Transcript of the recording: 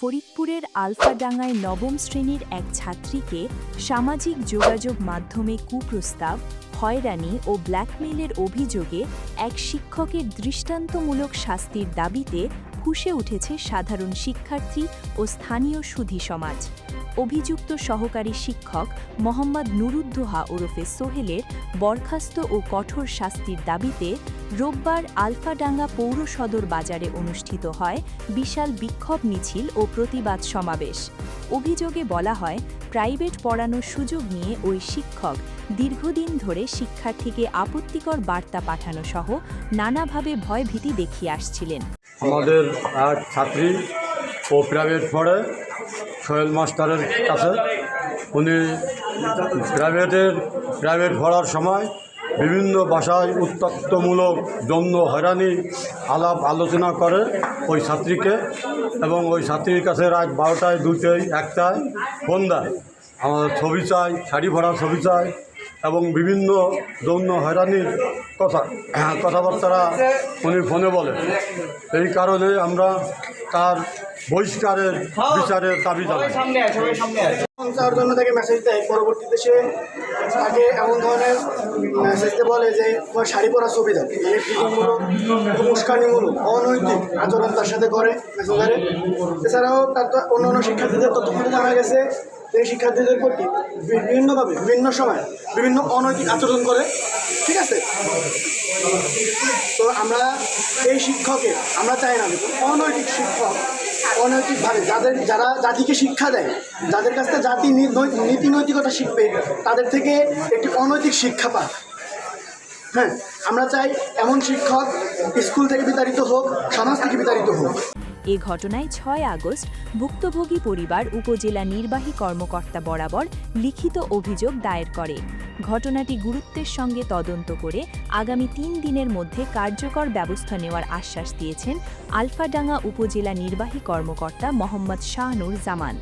ফরিদপুরের আলফাডাঙ্গায় নবম শ্রেণীর এক ছাত্রীকে সামাজিক যোগাযোগ মাধ্যমে কুপ্রস্তাব, হয়রানি ও ব্ল্যাকমেইলের অভিযোগে এক শিক্ষকের দৃষ্টান্তমূলক শাস্তির দাবিতে ফুঁসে উঠেছে সাধারণ শিক্ষার্থী ও স্থানীয় সুধী সমাজ। অভিযুক্ত সহকারী শিক্ষক মোহাম্মদ নুরুদ্দোহা ওরফে সোহেলের বরখাস্ত ও কঠোর শাস্তির দাবিতে রোববার আলফাডাঙ্গা পৌর সদর বাজারে অনুষ্ঠিত হয় বিশাল বিক্ষোভ মিছিল ও প্রতিবাদ সমাবেশ। অভিযোগে বলা হয়, প্রাইভেট পড়ানোর সুযোগ নিয়ে ওই শিক্ষক দীর্ঘদিন ধরে শিক্ষার্থীকে আপত্তিকর বার্তা পাঠানো সহ নানাভাবে ভয়ভীতি দেখিয়ে আসছিলেন। আমাদের এক ছাত্রী ও প্রাইভেট পড়ে সোহেল মাস্টারের কাছে। উনি প্রাইভেট পড়ার সময় বিভিন্ন ভাষায় উত্ত্যক্তমূলক যৌন হয়রানি আলাপ আলোচনা করে ওই ছাত্রীকে, এবং ওই ছাত্রীর কাছে রাত 12টায় 2টায় 1টায় ফোন দেয়। আমাদের ছবি চাই, শাড়ি ভরা ছবি চাই, এবং বিভিন্ন যৌন হয়রানির কথাবার্তা উনি ফোনে বলে। এই কারণে আমরা তার বহিষ্কারের বিচারের দাবি জানাই। তার জন্য তাকে মেসেজ দেয়, পরবর্তীতে সে তাকে এমন ধরনের মেসেজতে বলে যে তোমার শাড়ি পরা ছবি দেয়, ফিটিংমূলক, উস্কানিমূলক, অনৈতিক আচরণ তার সাথে করে মেসেঞ্জারে। এছাড়াও তার তো অন্য শিক্ষার্থীদের তথ্যগুলো জানা গেছে এই শিক্ষার্থীদের প্রতি বিভিন্নভাবে বিভিন্ন সময় বিভিন্ন অনৈতিক আচরণ করে। ঠিক আছে, তো আমরা এই শিক্ষকের আমরা চাই না অনৈতিক শিক্ষক অনৈতিকভাবে যারা জাতিকে শিক্ষা দেয়, যাদের কাছ থেকে জাতি নীতি নৈতিকতা শিখবে, তাদের থেকে একটি অনৈতিক শিক্ষা পাক। হ্যাঁ, আমরা চাই এমন শিক্ষক স্কুল থেকে বিতাড়িত হোক, সমাজ থেকে বিতাড়িত হোক। এ ঘটনায় 6 আগস্ট ভুক্তভোগী পরিবার উপজেলা নির্বাহী কর্মকর্তা বরাবর লিখিত অভিযোগ দায়ের করে। ঘটনাটি গুরুত্বের সঙ্গে তদন্ত করে আগামী 3 দিনের মধ্যে কার্যকর ব্যবস্থা নেওয়ার আশ্বাস দিয়েছেন আলফাডাঙ্গা উপজেলা নির্বাহী কর্মকর্তা মোহাম্মদ শাহনুর জামান।